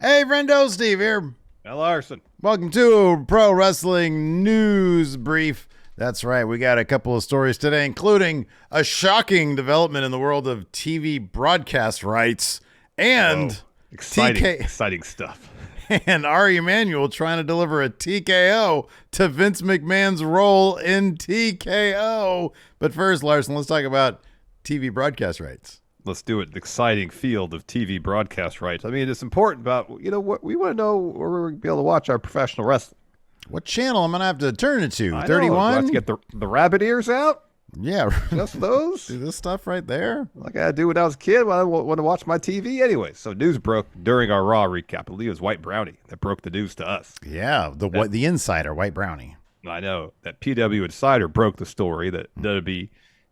Hey, Friendo, Steve here. Larson. Welcome to Pro Wrestling News Brief. That's right, we got a couple of stories today, including a shocking development in the world of TV broadcast rights and Exciting stuff. And Ari Emanuel trying to deliver a TKO to Vince McMahon's role in TKO. But first, Larson, let's talk about TV broadcast rights. Let's do it. The exciting field of TV broadcast rights. I mean, it's important about, what we want to know where we're going to be able to watch our professional wrestling. What channel I'm going to have to turn it to? 31? Let's get the rabbit ears out. Yeah. Just those? See this stuff right there? Like I do when I was a kid when I want to watch my TV anyway. So news broke during our Raw recap. I believe it was White Brownie that broke the news to us. Yeah, the insider, White Brownie. I know. That PW Insider broke the story that WWE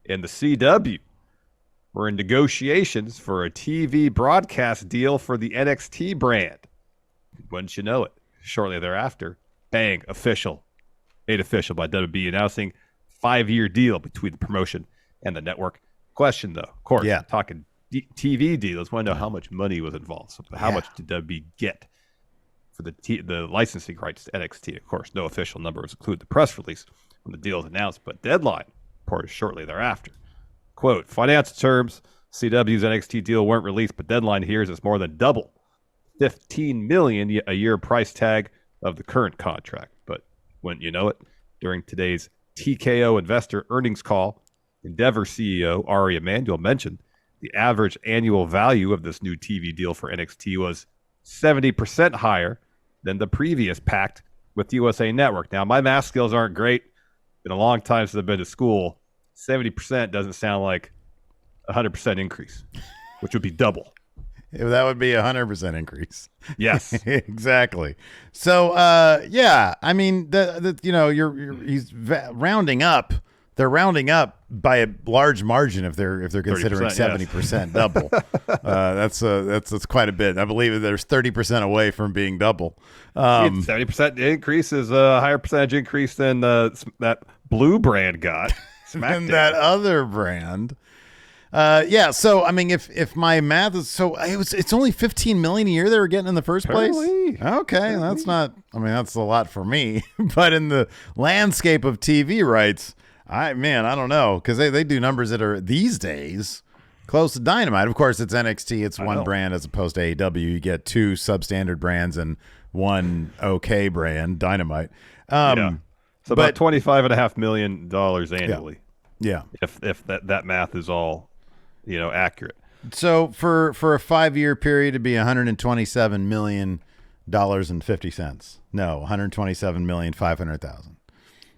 and the CW were in negotiations for a TV broadcast deal for the NXT brand. Wouldn't you know it? Shortly thereafter, bang, made official by WWE announcing 5-year deal between the promotion and the network. Question, though, of course, talking TV deals, want to know how much money was involved. So how much did WWE get for the licensing rights to NXT? Of course, no official numbers include the press release when the deal was announced, but deadline reported shortly thereafter. Quote, financial terms, CW's NXT deal weren't released, but deadline here is it's more than double $15 million a year price tag of the current contract. But wouldn't you know it, during today's TKO investor earnings call, Endeavor CEO Ari Emanuel mentioned the average annual value of this new TV deal for NXT was 70% higher than the previous pact with USA Network. Now, my math skills aren't great. Been a long time since I've been to school. 70% doesn't sound like 100% increase, which would be double. That would be 100% increase. Yes, exactly. So, I mean, he's rounding up. They're rounding up by a large margin if they're considering 70% double. That's quite a bit. I believe there's 30% away from being double. 70% increase is a higher percentage increase than that blue brand got. And that other brand. So I mean, if my math is it's only $15 million a year they were getting in the first place. Okay, that's not. I mean, that's a lot for me, but in the landscape of TV rights, I don't know, because they do numbers that are these days close to Dynamite. Of course, it's NXT. It's one brand as opposed to AEW. You get two substandard brands and one okay brand, Dynamite. So about $25.5 million annually. Yeah. If that math is all, accurate. So for a 5-year period, it'd be $127 million and 50 cents. No, $127,500,000.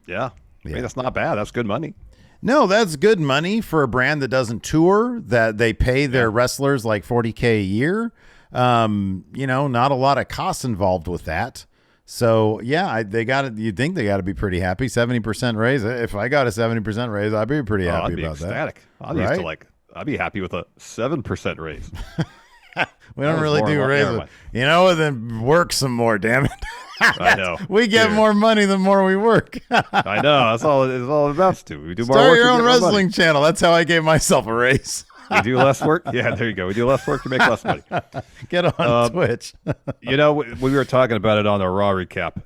Yeah. I mean, that's not bad. That's good money. No, that's good money for a brand that doesn't tour, that they pay their wrestlers like $40K a year. Not a lot of costs involved with that. So you'd think they got to be pretty happy. 70% raise. If I got a 70% raise, I'd be pretty happy about ecstatic. that. I'd be happy with a 7% raise. We don't really do raises. Then work some more, damn it. I know. We get more money the more we work. I know. That's all it amounts to. We do more Start work. Your own wrestling channel. That's how I gave myself a raise. We do less work. Yeah, there you go. We do less work to make less money. Get on Twitch. We were talking about it on our Raw recap,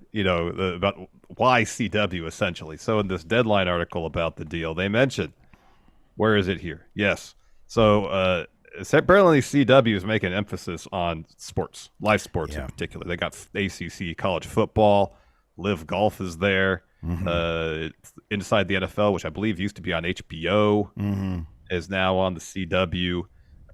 about why CW essentially. So in this Deadline article about the deal, they mentioned, where is it here? Yes. So apparently CW is making emphasis on sports, live sports in particular. They got ACC college football, Live Golf is there, Inside the NFL, which I believe used to be on HBO. Is now on the CW.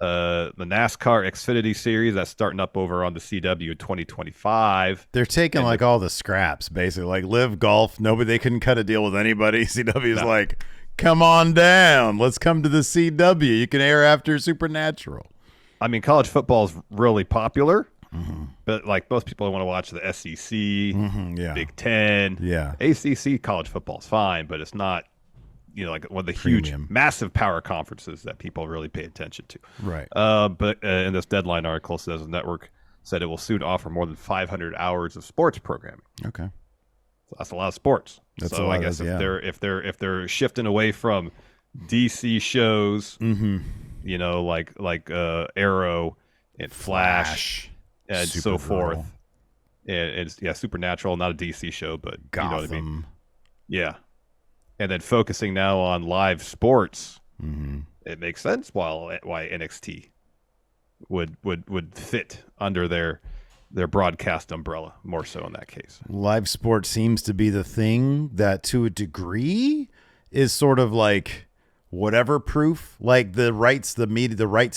The NASCAR Xfinity Series that's starting up over on the CW in 2025. They're taking all the scraps, basically. Like Live Golf, they couldn't cut a deal with anybody. CW's like, come on down. Let's come to the CW. You can air after Supernatural. I mean, college football is really popular, but most people want to watch the SEC, Big Ten. Yeah. ACC college football is fine, but it's not like one of the huge, massive power conferences that people really pay attention to. Right. But in this Deadline article, says the network said it will soon offer more than 500 hours of sports programming. Okay. So that's a lot of sports. That's so I guess if they're shifting away from DC shows, like Arrow and Flash and so forth. And it's Supernatural, not a DC show, but Gotham. You know what I mean? Yeah. And then focusing now on live sports, it makes sense why NXT would fit under their broadcast umbrella more so in that case. Live sport seems to be the thing that, to a degree, is sort of like whatever proof. Like the rights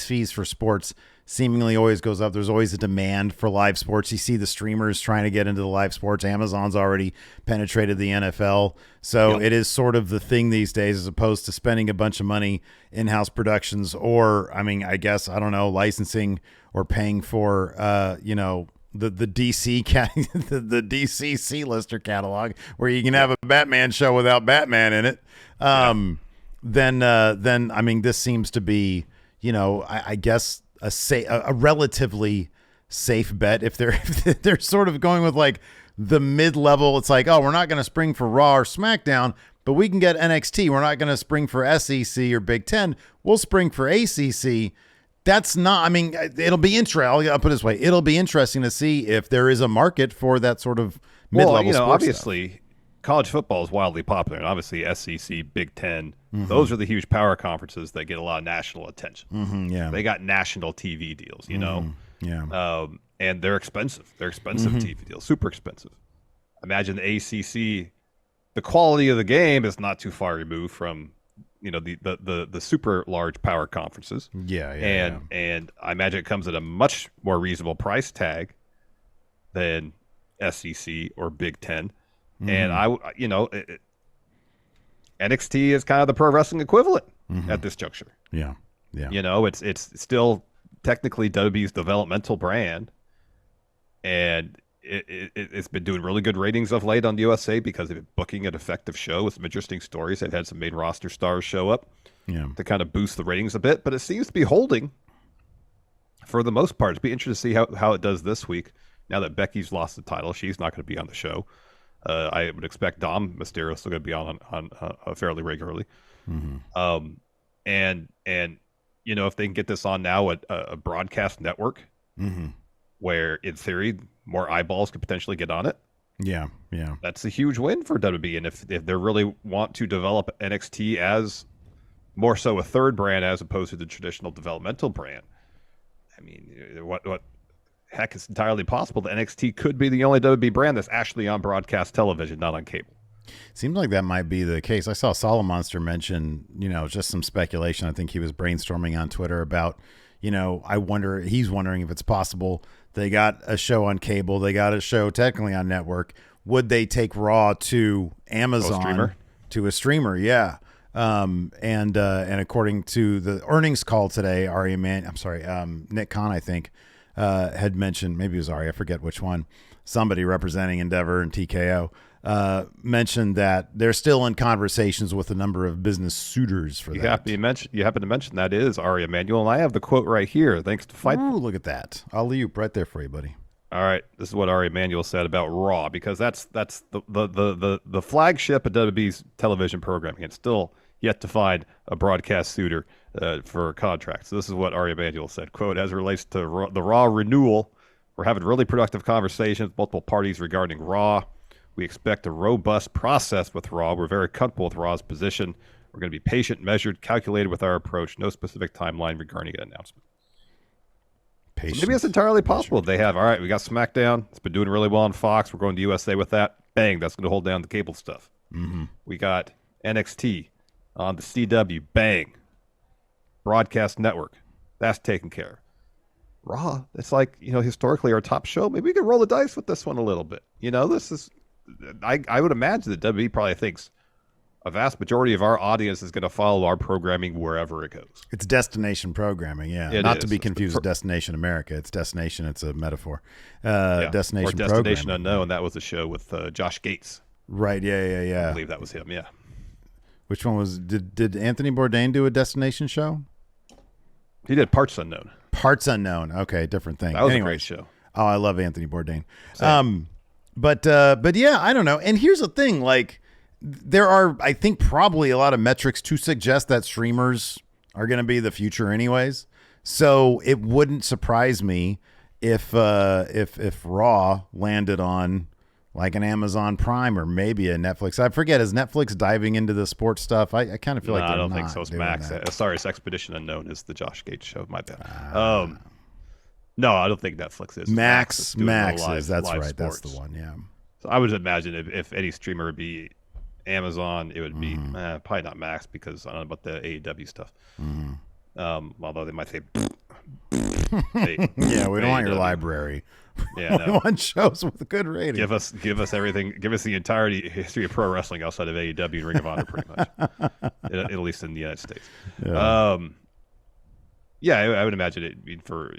fees for sports seemingly always goes up. There's always a demand for live sports. You see the streamers trying to get into the live sports. Amazon's already penetrated the NFL. So It is sort of the thing these days, as opposed to spending a bunch of money in-house productions or, I guess, I don't know, licensing or paying for, the DC the DC C-lister catalog where you can have a Batman show without Batman in it. Then this seems to be, I guess a relatively safe bet if they're sort of going with like the mid-level. It's like, oh, we're not going to spring for Raw or SmackDown, but we can get NXT. We're not going to spring for SEC or Big Ten. We'll spring for ACC. That's not, it'll be interesting. I'll put it this way. It'll be interesting to see if there is a market for that sort of mid-level sports obviously stuff. College football is wildly popular, and obviously SEC, Big Ten, those are the huge power conferences that get a lot of national attention. They got national TV deals, and they're expensive. They're expensive TV deals, super expensive. Imagine the ACC, the quality of the game is not too far removed from the super large power conferences. And I imagine it comes at a much more reasonable price tag than SEC or Big Ten. And NXT is kind of the pro wrestling equivalent at this juncture. It's still technically WWE's developmental brand, and it's been doing really good ratings of late on USA because they've been booking an effective show with some interesting stories. They've had some main roster stars show up to kind of boost the ratings a bit, but it seems to be holding for the most part. It'd be interesting to see how it does this week. Now that Becky's lost the title, she's not going to be on the show. I would expect Dom Mysterio still going to be on fairly regularly. And if they can get this on now at a broadcast network, where in theory more eyeballs could potentially get on it. That's a huge win for WWE. And if they really want to develop NXT as more so a third brand as opposed to the traditional developmental brand, what heck, it's entirely possible that NXT could be the only WWE brand that's actually on broadcast television, not on cable. Seems like that might be the case. I saw Solomonster mention, just some speculation. I think he was brainstorming on Twitter about, he's wondering if it's possible they got a show on cable, they got a show technically on network. Would they take Raw to Amazon to a streamer? Yeah. And according to the earnings call today, Nick Khan, I think, had mentioned, maybe it was Ari, I forget which one, somebody representing Endeavor and TKO, mentioned that they're still in conversations with a number of business suitors for that. You happen to mention that is Ari Emanuel, and I have the quote right here. Thanks to Fight. Ooh, look at that. I'll leave right there for you, buddy. All right, this is what Ari Emanuel said about Raw, because that's the flagship of WWE's television programming. It's still yet to find a broadcast suitor for a contract. So this is what Ari Emanuel said, quote, as it relates to the Raw renewal, we're having really productive conversations with multiple parties regarding Raw. We expect a robust process with Raw. We're very comfortable with Raw's position. We're going to be patient, measured, calculated with our approach. No specific timeline regarding an announcement. So maybe it's entirely possible. They have, all right, we got SmackDown. It's been doing really well on Fox. We're going to USA with that. Bang, that's going to hold down the cable stuff. We got NXT on the CW. Bang. Broadcast network. That's taken care of. Raw, it's like, historically our top show. Maybe we could roll the dice with this one a little bit. This is, I would imagine that WWE probably thinks a vast majority of our audience is going to follow our programming wherever it goes. It's destination programming, yeah. Not to be confused with Destination America. It's destination. It's a metaphor. Destination or Destination Unknown. That was a show with Josh Gates. Right, yeah. I believe that was him, yeah. Which one was, did Anthony Bourdain do a destination show? He did Parts Unknown. Parts Unknown. Okay, different thing. That was a great show. Oh, I love Anthony Bourdain. But yeah, I don't know. And here's the thing, like, there are, I think, probably a lot of metrics to suggest that streamers are going to be the future anyways. So it wouldn't surprise me if Raw landed on like an Amazon Prime or maybe a Netflix. I forget, is Netflix diving into the sports stuff? I kind of feel like I they're don't not think so. It's doing Max. that. Sorry, it's Expedition Unknown is the Josh Gates show. My bad. No, I don't think Netflix is. Max is. That's right. Sports. That's the one. Yeah. So I would imagine if any streamer would be Amazon, it would be probably not Max because I don't know about the AEW stuff. Although they might say, yeah, we don't want your library. Yeah, we want shows with good ratings. Give us everything. Give us the entirety history of pro wrestling outside of AEW and Ring of Honor, pretty much. At least in the United States. Yeah. I would imagine it for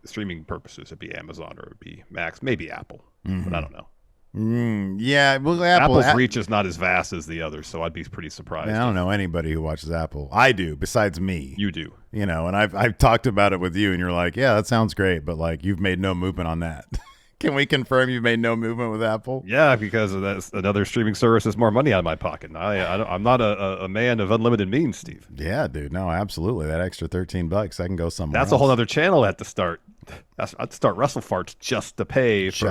streaming purposes. It'd be Amazon or it'd be Max, maybe Apple, but I don't know. Yeah, well, Apple's reach is not as vast as the others, so I'd be pretty surprised. I don't know anybody who watches Apple. I do, besides me. You do, and I've talked about it with you, and you're like, yeah, that sounds great, but like you've made no movement on that. Can we confirm you've made no movement with Apple? Yeah, because that's another streaming service is more money out of my pocket. I'm not a man of unlimited means, Steve. Yeah, dude. No, absolutely. That extra $13, I can go somewhere. That's else. A whole other channel at the start. I'd start Wrestle Farts just to pay for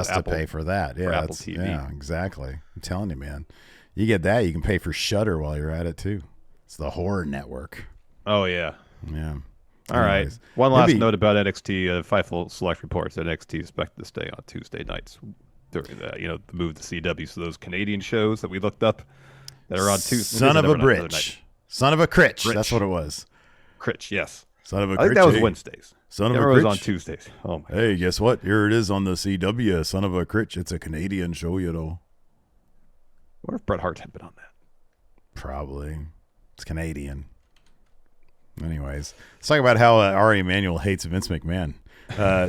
that. Yeah, Apple TV. Yeah, exactly. I'm telling you, man. You get that, you can pay for Shudder while you're at it too. It's the horror network. Oh yeah. Yeah. All right. One last note about NXT. Fightful Select reports that NXT is expected to stay on Tuesday nights during the move to CW. So those Canadian shows that we looked up that are on Tuesday. Son of a bitch. Son of a critch. That's what it was. Critch, yes. Son of a critch. I think that was Wednesdays. Son of a critch. was on Tuesdays. Oh, my Hey, guess what? Here it is on the CW. Son of a critch. It's a Canadian show, you know. I wonder if Bret Hart had been on that. Probably. It's Canadian. Anyways, let's talk about how Ari Emanuel hates Vince McMahon.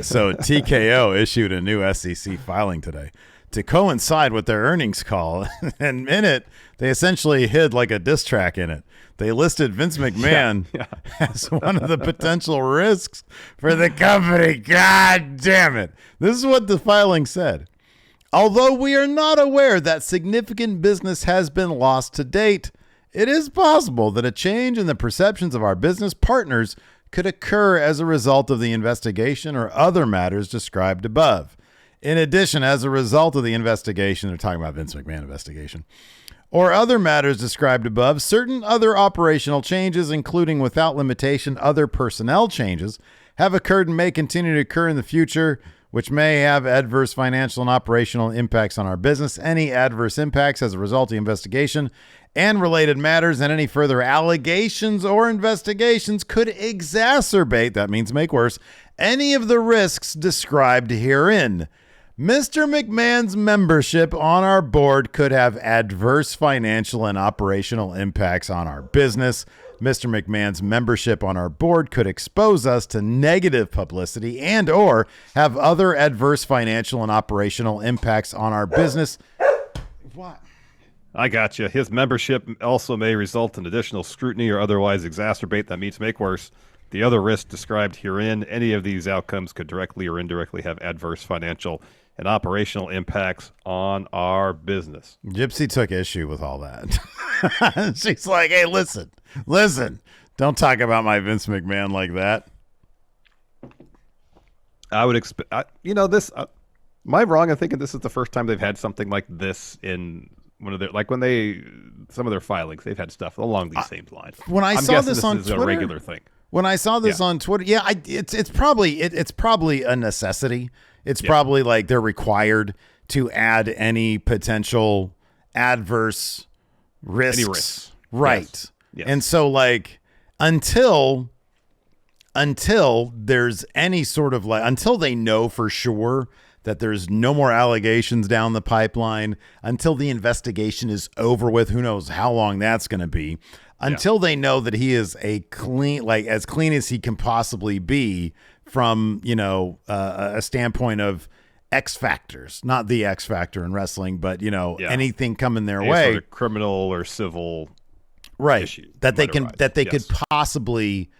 So TKO issued a new SEC filing today to coincide with their earnings call. And in it, they essentially hid like a diss track in it. They listed Vince McMahon as one of the potential risks for the company. God damn it. This is what the filing said. Although we are not aware that significant business has been lost to date, it is possible that a change in the perceptions of our business partners could occur as a result of the investigation or other matters described above. In addition, as a result of the investigation, they're talking about Vince McMahon investigation, or other matters described above, certain other operational changes, including without limitation other personnel changes, have occurred and may continue to occur in the future, which may have adverse financial and operational impacts on our business. Any adverse impacts as a result of the investigation and related matters and any further allegations or investigations could exacerbate, that means make worse, any of the risks described herein. Mr. McMahon's membership on our board could have adverse financial and operational impacts on our business. Mr. McMahon's membership on our board could expose us to negative publicity and or have other adverse financial and operational impacts on our business. What? I got you. His membership also may result in additional scrutiny or otherwise exacerbate, that means make worse, the other risks described herein. Any of these outcomes could directly or indirectly have adverse financial and operational impacts on our business. Gypsy took issue with all that. She's like, hey, listen, don't talk about my Vince McMahon like that. I would expect, this, am I wrong in thinking this is the first time they've had something like this in one of their, like when some of their filings, they've had stuff along these same lines. When I saw this on Twitter, a regular thing. When I saw this on Twitter, it's probably a necessity. It's probably like they're required to add any potential adverse risks. Any risks. Right. Yes. And so like until there's any sort of like, until they know for sure that there's no more allegations down the pipeline, until the investigation is over with, who knows how long that's going to be, until they know that he is as clean as he can possibly be from, a standpoint of X factors, not the X factor in wrestling, but anything coming their way, sort of criminal or civil issue that they could possibly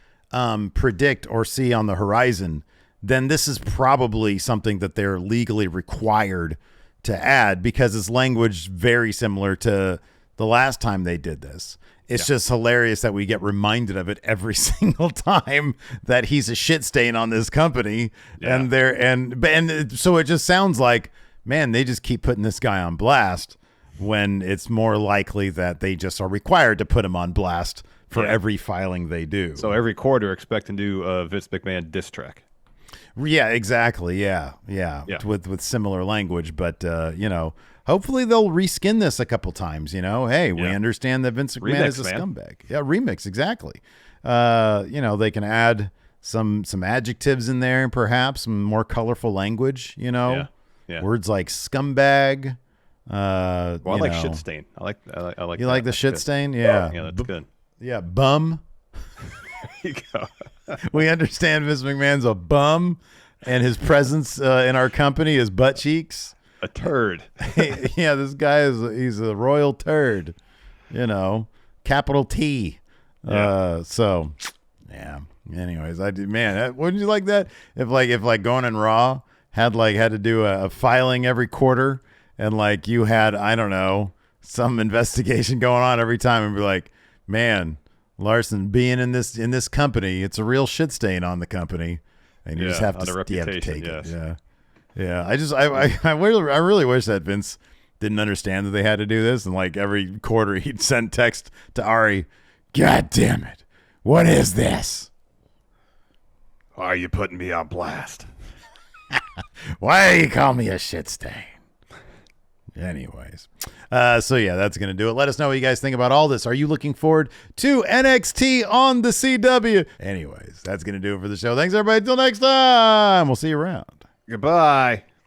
predict or see on the horizon, then this is probably something that they're legally required to add, because it's language very similar to the last time they did this. It's just hilarious that we get reminded of it every single time that he's a shit stain on this company. Yeah. And so it just sounds like, man, they just keep putting this guy on blast when it's more likely that they just are required to put him on blast for every filing they do. So every quarter expect to do a Vince McMahon diss track. Yeah, exactly. Yeah. With similar language, but hopefully they'll reskin this a couple times. Hey, we understand that Vince McMahon is a scumbag. Yeah, remix, exactly. They can add some adjectives in there, perhaps some more colorful language. Words like scumbag. I like shit stain. I like. You like the shit stain? Yeah. Yeah, that's good. Yeah, bum. There you go. We understand Vince McMahon's a bum, and his presence in our company is butt cheeks. A turd. Yeah, this guy he's a royal turd. Capital T. Yeah. Anyways, wouldn't you like that if Going in Raw had to do a filing every quarter, and you had, I don't know, some investigation going on every time, and be like, man, Larson being in this company, it's a real shit stain on the company, and you just have to take it. Yeah. I really wish that Vince didn't understand that they had to do this, and every quarter he'd send text to Ari, God damn it, what is this? Why are you putting me on blast? Why do you call me a shit stain? Anyways, that's going to do it. Let us know what you guys think about all this. Are you looking forward to NXT on the CW? Anyways, that's going to do it for the show. Thanks, everybody. Until next time. We'll see you around. Goodbye.